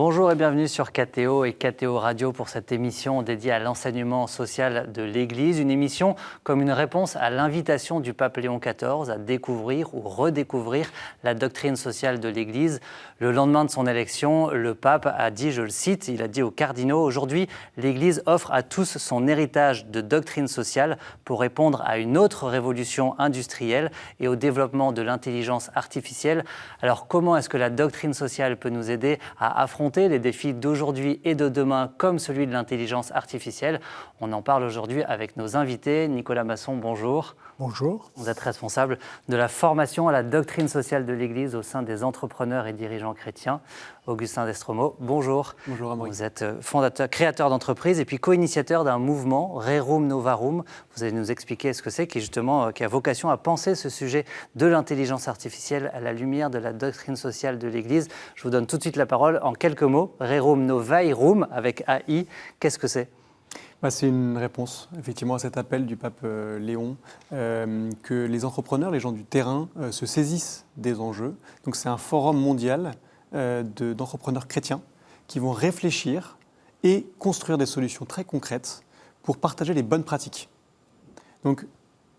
Bonjour et bienvenue sur KTO et KTO Radio pour cette émission dédiée à l'enseignement social de l'Église. Une émission comme une réponse à l'invitation du pape Léon XIV à découvrir ou redécouvrir la doctrine sociale de l'Église. Le lendemain de son élection, le pape a dit, je le cite, il a dit aux cardinaux « Aujourd'hui, l'Église offre à tous son héritage de doctrine sociale pour répondre à une autre révolution industrielle et au développement de l'intelligence artificielle. » Alors comment est-ce que la doctrine sociale peut nous aider à affronter les défis d'aujourd'hui et de demain comme celui de l'intelligence artificielle? On en parle aujourd'hui avec nos invités. Nicolas Masson, bonjour. Bonjour. Vous êtes responsable de la formation à la doctrine sociale de l'Église au sein des entrepreneurs et dirigeants chrétiens. Augustin Destromeaux, bonjour. Bonjour Amaury. Vous êtes fondateur, créateur d'entreprise et puis co-initiateur d'un mouvement, Rerum Novarum. Vous allez nous expliquer ce que c'est, qui a vocation à penser ce sujet de l'intelligence artificielle à la lumière de la doctrine sociale de l'Église. Je vous donne tout de suite la parole en quelques mots. Rerum Novarum avec AI, qu'est-ce que c'est ? C'est une réponse effectivement à cet appel du pape Léon, que les entrepreneurs, les gens du terrain, se saisissent des enjeux. Donc c'est un forum mondial d'entrepreneurs chrétiens qui vont réfléchir et construire des solutions très concrètes pour partager les bonnes pratiques. Donc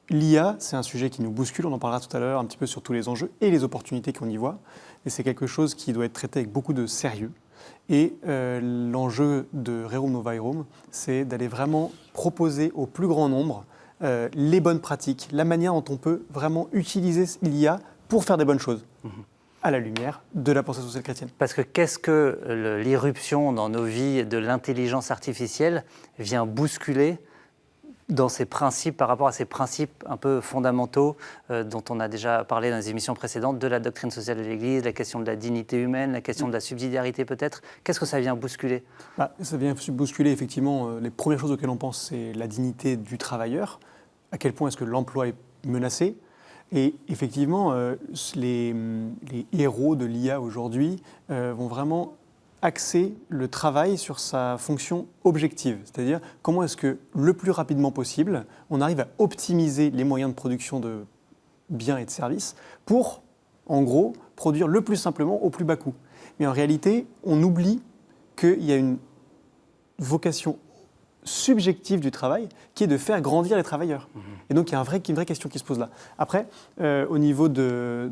l'IA, c'est un sujet qui nous bouscule, on en parlera tout à l'heure un petit peu sur tous les enjeux et les opportunités qu'on y voit. Et c'est quelque chose qui doit être traité avec beaucoup de sérieux. Et l'enjeu de Rerum Novarum, c'est d'aller vraiment proposer au plus grand nombre les bonnes pratiques, la manière dont on peut vraiment utiliser l'IA pour faire des bonnes choses, à la lumière de la pensée sociale chrétienne. Parce que qu'est-ce que l'irruption dans nos vies de l'intelligence artificielle vient bousculer dans ces principes, par rapport à ces principes un peu fondamentaux dont on a déjà parlé dans les émissions précédentes, de la doctrine sociale de l'Église, la question de la dignité humaine, la question de la subsidiarité peut-être. Qu'est-ce que ça vient bousculer ? Ça vient bousculer effectivement, les premières choses auxquelles on pense, c'est la dignité du travailleur, à quel point est-ce que l'emploi est menacé. Et effectivement, les héros de l'IA aujourd'hui vont vraiment axer le travail sur sa fonction objective, c'est-à-dire comment est-ce que le plus rapidement possible, on arrive à optimiser les moyens de production de biens et de services pour, en gros, produire le plus simplement au plus bas coût. Mais en réalité, on oublie qu'il y a une vocation subjective du travail qui est de faire grandir les travailleurs. Et donc il y a une vraie question qui se pose là. Après, au niveau de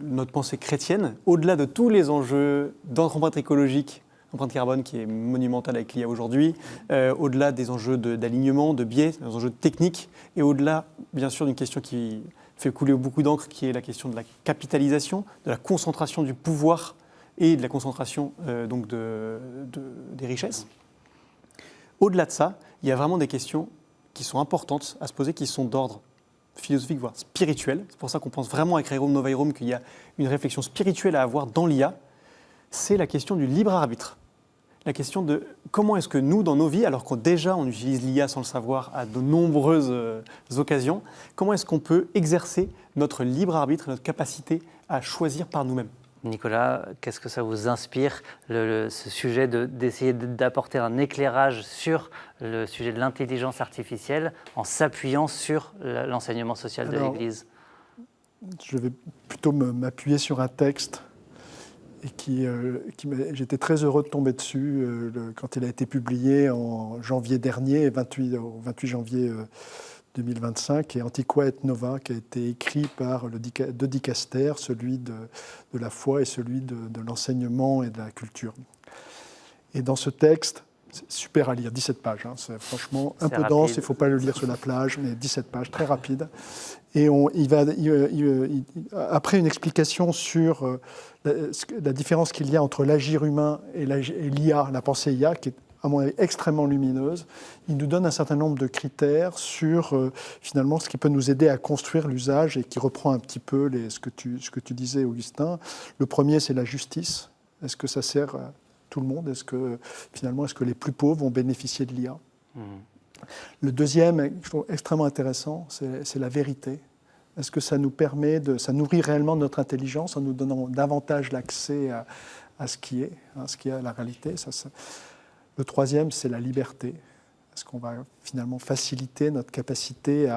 notre pensée chrétienne, au-delà de tous les enjeux d'empreinte écologique, empreinte carbone qui est monumentale avec l'IA aujourd'hui, au-delà des enjeux d'alignement, de biais, des enjeux techniques, et au-delà, bien sûr, d'une question qui fait couler beaucoup d'encre, qui est la question de la capitalisation, de la concentration du pouvoir et de la concentration donc des richesses. Au-delà de ça, il y a vraiment des questions qui sont importantes à se poser, qui sont d'ordre philosophique, voire spirituel. C'est pour ça qu'on pense vraiment avec Rerum Novarum qu'il y a une réflexion spirituelle à avoir dans l'IA. C'est la question du libre arbitre. La question de comment est-ce que nous, dans nos vies, alors qu'on utilise l'IA sans le savoir à de nombreuses occasions, comment est-ce qu'on peut exercer notre libre arbitre, notre capacité à choisir par nous-mêmes ? Nicolas, qu'est-ce que ça vous inspire, ce sujet d'essayer d'apporter un éclairage sur le sujet de l'intelligence artificielle en s'appuyant sur l'enseignement social de l'Église ? Je vais plutôt m'appuyer sur un texte et j'étais très heureux de tomber dessus quand il a été publié en janvier dernier, au 28 janvier 2025, et Antiqua et Nova, qui a été écrit par deux dicastères, celui de la foi et celui de l'enseignement et de la culture. Et dans ce texte, c'est super à lire, 17 pages, c'est franchement un peu dense, il ne faut pas le lire sur la plage, mais 17 pages, très rapide. Et après une explication sur la différence qu'il y a entre l'agir humain et l'IA, la pensée IA, qui est à mon avis extrêmement lumineuse, il nous donne un certain nombre de critères sur finalement ce qui peut nous aider à construire l'usage et qui reprend un petit peu ce que tu disais, Augustin. Le premier, c'est la justice. Est-ce que ça sert à tout le monde ? Est-ce que les plus pauvres vont bénéficier de l'IA ? Le deuxième, je trouve extrêmement intéressant, c'est la vérité. Est-ce que ça nourrit réellement notre intelligence en nous donnant davantage l'accès à ce qui est, ce qui est la réalité ? Le troisième, c'est la liberté. Est-ce qu'on va finalement faciliter notre capacité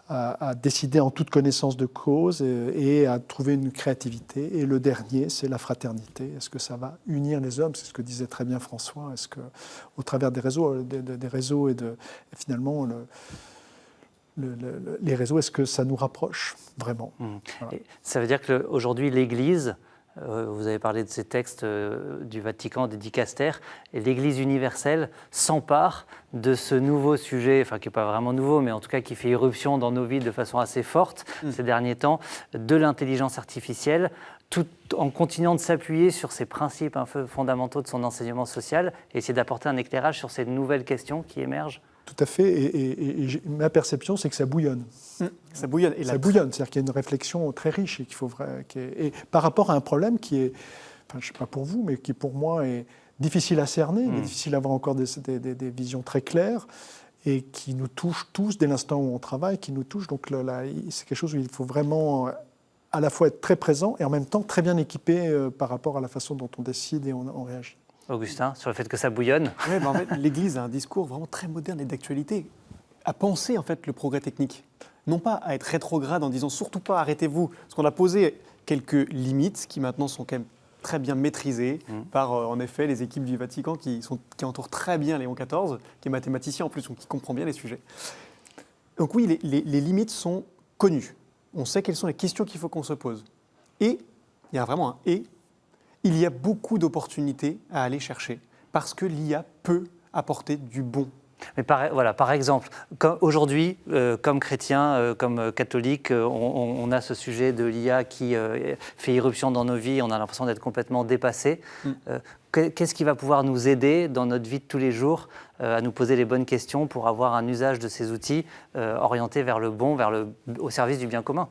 à décider en toute connaissance de cause et à trouver une créativité? Et le dernier, c'est la fraternité. Est-ce que ça va unir les hommes? C'est ce que disait très bien François. Est-ce qu'au travers des réseaux, et finalement, les réseaux, est-ce que ça nous rapproche vraiment? Voilà. Et ça veut dire qu'aujourd'hui, l'Église, vous avez parlé de ces textes du Vatican, des dicastères, et l'Église universelle s'empare de ce nouveau sujet, enfin qui n'est pas vraiment nouveau, mais en tout cas qui fait irruption dans nos vies de façon assez forte ces derniers temps, de l'intelligence artificielle, tout en continuant de s'appuyer sur ces principes un peu fondamentaux de son enseignement social et essayer d'apporter un éclairage sur ces nouvelles questions qui émergent. Tout à fait, et ma perception, c'est que ça bouillonne. Ça bouillonne. Ça bouillonne, c'est-à-dire qu'il y a une réflexion très riche et par rapport à un problème qui est, enfin, je ne sais pas pour vous, mais qui pour moi est difficile à cerner, il est difficile d'avoir encore des visions très claires et qui nous touche tous dès l'instant où on travaille, qui nous touche. Donc là, c'est quelque chose où il faut vraiment à la fois être très présent et en même temps très bien équipé par rapport à la façon dont on décide et on réagit. Augustin, sur le fait que ça bouillonne. Oui, en fait, l'Église a un discours vraiment très moderne et d'actualité, à penser en fait le progrès technique. Non pas à être rétrograde en disant surtout pas arrêtez-vous, parce qu'on a posé quelques limites qui maintenant sont quand même très bien maîtrisées par en effet les équipes du Vatican qui entourent très bien Léon XIV, qui est mathématicien en plus, donc qui comprend bien les sujets. Donc oui, les limites sont connues. On sait quelles sont les questions qu'il faut qu'on se pose. Et, il y a vraiment un « et », il y a beaucoup d'opportunités à aller chercher parce que l'IA peut apporter du bon. Mais par exemple, aujourd'hui, comme chrétien, comme catholique, on a ce sujet de l'IA qui fait irruption dans nos vies, on a l'impression d'être complètement dépassé. Qu'est-ce qui va pouvoir nous aider dans notre vie de tous les jours à nous poser les bonnes questions pour avoir un usage de ces outils orienté vers le bon, au service du bien commun?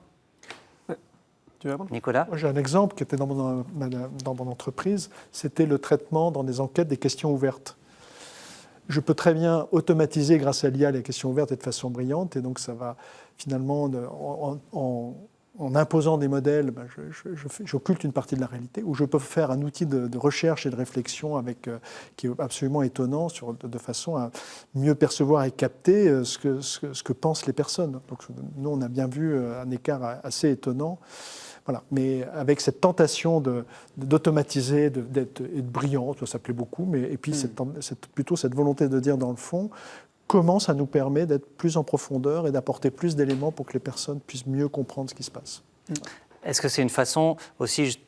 Tu veux répondre ? Nicolas ? Moi, j'ai un exemple qui était dans mon entreprise, c'était le traitement dans des enquêtes des questions ouvertes. Je peux très bien automatiser grâce à l'IA les questions ouvertes et de façon brillante, et donc ça va finalement, en imposant des modèles, j'occulte une partie de la réalité, ou je peux faire un outil de recherche et de réflexion qui est absolument étonnant, de façon à mieux percevoir et capter ce que pensent les personnes. Donc nous, on a bien vu un écart assez étonnant. Voilà. Mais avec cette tentation d'automatiser, d'être brillant, ça plaît beaucoup, et puis plutôt cette volonté de dire dans le fond comment ça nous permet d'être plus en profondeur et d'apporter plus d'éléments pour que les personnes puissent mieux comprendre ce qui se passe. Est-ce que c'est une façon aussi,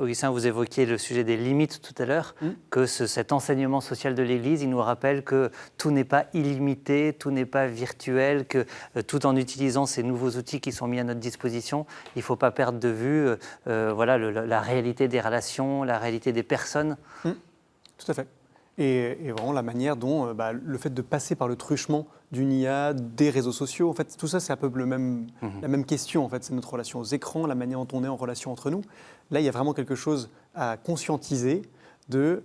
Augustin, vous évoquiez le sujet des limites tout à l'heure, que cet enseignement social de l'Église, il nous rappelle que tout n'est pas illimité, tout n'est pas virtuel, que tout en utilisant ces nouveaux outils qui sont mis à notre disposition, il ne faut pas perdre de vue la réalité des relations, la réalité des personnes. Tout à fait. Et vraiment la manière dont le fait de passer par le truchement d'une IA, des réseaux sociaux, en fait, tout ça, c'est un peu la même question. En fait, c'est notre relation aux écrans, la manière dont on est en relation entre nous. Là, il y a vraiment quelque chose à conscientiser de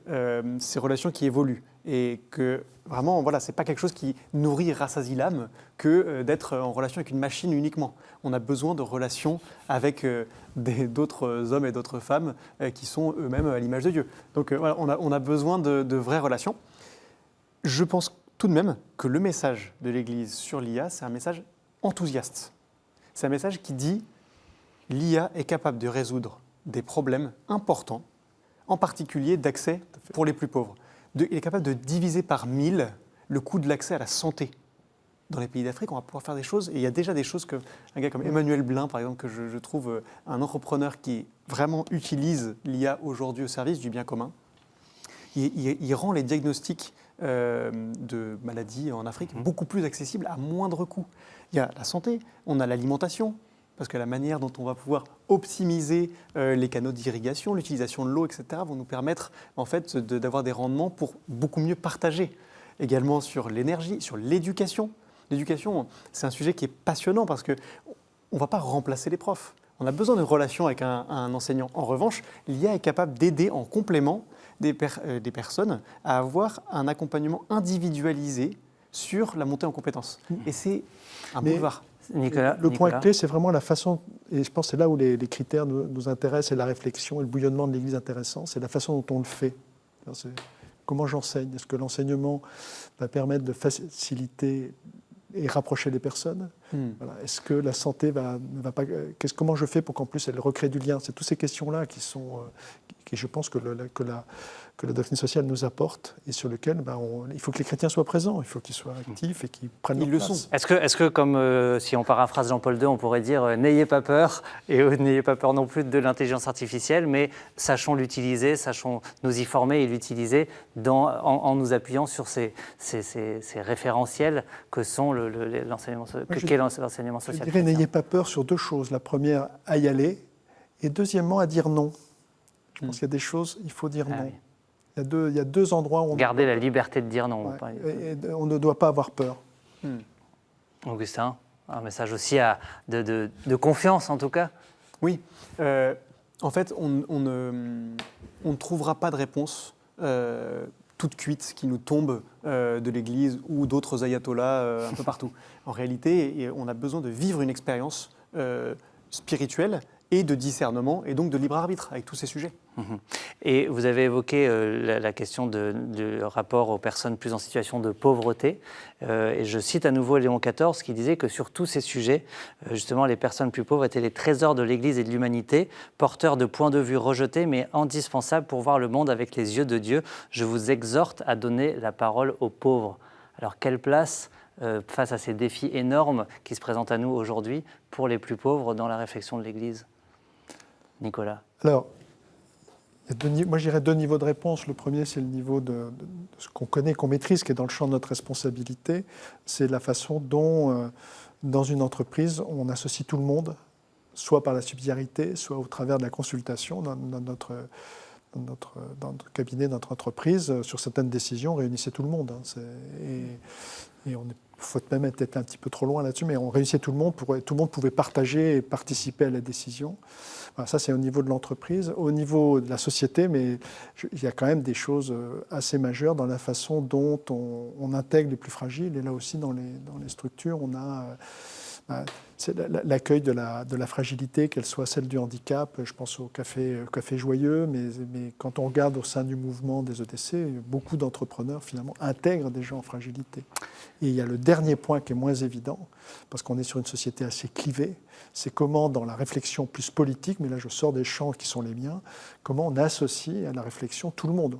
ces relations qui évoluent. Et que vraiment, voilà, ce n'est pas quelque chose qui nourrit et rassasie l'âme que d'être en relation avec une machine uniquement. On a besoin de relations avec d'autres hommes et d'autres femmes qui sont eux-mêmes à l'image de Dieu. Donc voilà, on a besoin de vraies relations. Je pense tout de même que le message de l'Église sur l'IA, c'est un message enthousiaste. C'est un message qui dit « l'IA est capable de résoudre des problèmes importants, en particulier d'accès pour les plus pauvres. Il est capable de diviser par 1000 le coût de l'accès à la santé. Dans les pays d'Afrique, on va pouvoir faire des choses, et il y a déjà des choses qu'un gars comme Emmanuel Blin, par exemple, que je trouve un entrepreneur qui vraiment utilise l'IA aujourd'hui au service du bien commun. Il rend les diagnostics de maladies en Afrique beaucoup plus accessibles à moindre coût. Il y a la santé, on a l'alimentation, parce que la manière dont on va pouvoir optimiser les canaux d'irrigation, l'utilisation de l'eau, etc., vont nous permettre en fait, d'avoir des rendements pour beaucoup mieux partager. Également sur l'énergie, sur l'éducation. L'éducation, c'est un sujet qui est passionnant parce qu'on ne va pas remplacer les profs. On a besoin d'une relation avec un enseignant. En revanche, l'IA est capable d'aider en complément des personnes à avoir un accompagnement individualisé sur la montée en compétences. Et c'est un boulevard. Le point clé, c'est vraiment la façon, et je pense que c'est là où les critères nous intéressent, et la réflexion et le bouillonnement de l'Église intéressant, c'est la façon dont on le fait. comment j'enseigne. Est-ce que l'enseignement va permettre de faciliter et rapprocher les personnes? Voilà. Est-ce que la santé ne va pas... Comment je fais pour qu'en plus elle recrée du lien? C'est toutes ces questions-là qui sont... qui je pense que la doctrine sociale nous apporte et sur lesquelles il faut que les chrétiens soient présents, il faut qu'ils soient actifs et qu'ils prennent leur place. Est-ce que comme si on paraphrase Jean-Paul II, on pourrait dire n'ayez pas peur et n'ayez pas peur non plus de l'intelligence artificielle, mais sachons l'utiliser, sachons nous y former et l'utiliser en nous appuyant sur ces référentiels que sont l'enseignement social. Je dirais n'ayez pas peur sur deux choses. La première, à y aller, et deuxièmement, à dire non. Je pense qu'il y a des choses, il faut dire non. Oui. Il y a deux endroits où on... Garder la liberté de dire non. Ouais, et on ne doit pas avoir peur. Augustin, un message aussi de confiance en tout cas. Oui. En fait, on ne trouvera pas de réponse toute cuite qui nous tombe de l'Église ou d'autres ayatollahs un peu partout. En réalité, on a besoin de vivre une expérience spirituelle et de discernement, et donc de libre arbitre avec tous ces sujets. Et vous avez évoqué la question du rapport aux personnes plus en situation de pauvreté. Et je cite à nouveau Léon XIV qui disait que sur tous ces sujets, justement, les personnes plus pauvres étaient les trésors de l'Église et de l'humanité, porteurs de points de vue rejetés, mais indispensables pour voir le monde avec les yeux de Dieu. Je vous exhorte à donner la parole aux pauvres. Alors, quelle place face à ces défis énormes qui se présentent à nous aujourd'hui pour les plus pauvres dans la réflexion de l'Église? Nicolas. Alors, moi je dirais deux niveaux de réponse. Le premier, c'est le niveau de ce qu'on connaît, qu'on maîtrise, qui est dans le champ de notre responsabilité. C'est la façon dont, dans une entreprise, on associe tout le monde, soit par la subsidiarité, soit au travers de la consultation dans notre cabinet, notre entreprise, sur certaines décisions, réunissait tout le monde. Et on faut même être un petit peu trop loin là-dessus, mais on réunissait tout le monde, tout le monde pouvait partager et participer à la décision. Voilà, ça, c'est au niveau de l'entreprise. Au niveau de la société, mais il y a quand même des choses assez majeures dans la façon dont on intègre les plus fragiles. Et là aussi, dans les structures, on a c'est l'accueil de la fragilité, qu'elle soit celle du handicap. Je pense au café joyeux, mais quand on regarde au sein du mouvement des EDC, beaucoup d'entrepreneurs finalement intègrent des gens en fragilité. Et il y a le dernier point qui est moins évident, parce qu'on est sur une société assez clivée, c'est comment dans la réflexion plus politique, mais là je sors des champs qui sont les miens, comment on associe à la réflexion tout le monde.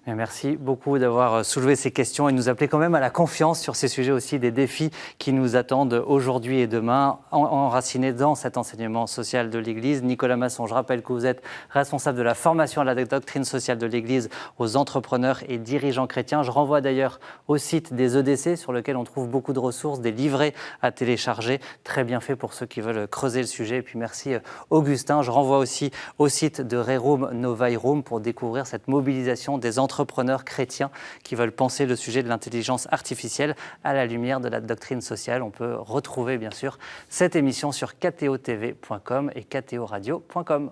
Merci beaucoup d'avoir soulevé ces questions et nous appeler quand même à la confiance sur ces sujets aussi, des défis qui nous attendent aujourd'hui et demain, enracinés dans cet enseignement social de l'Église. Nicolas Masson, je rappelle que vous êtes responsable de la formation à la doctrine sociale de l'Église aux entrepreneurs et dirigeants chrétiens. Je renvoie d'ailleurs au site des EDC sur lequel on trouve beaucoup de ressources, des livrets à télécharger, très bien fait pour ceux qui veulent creuser le sujet. Et puis merci Augustin. Je renvoie aussi au site de Rerum Novae pour découvrir cette mobilisation des entrepreneurs chrétiens qui veulent penser le sujet de l'intelligence artificielle à la lumière de la doctrine sociale. On peut retrouver bien sûr cette émission sur ktotv.com et ktoradio.com.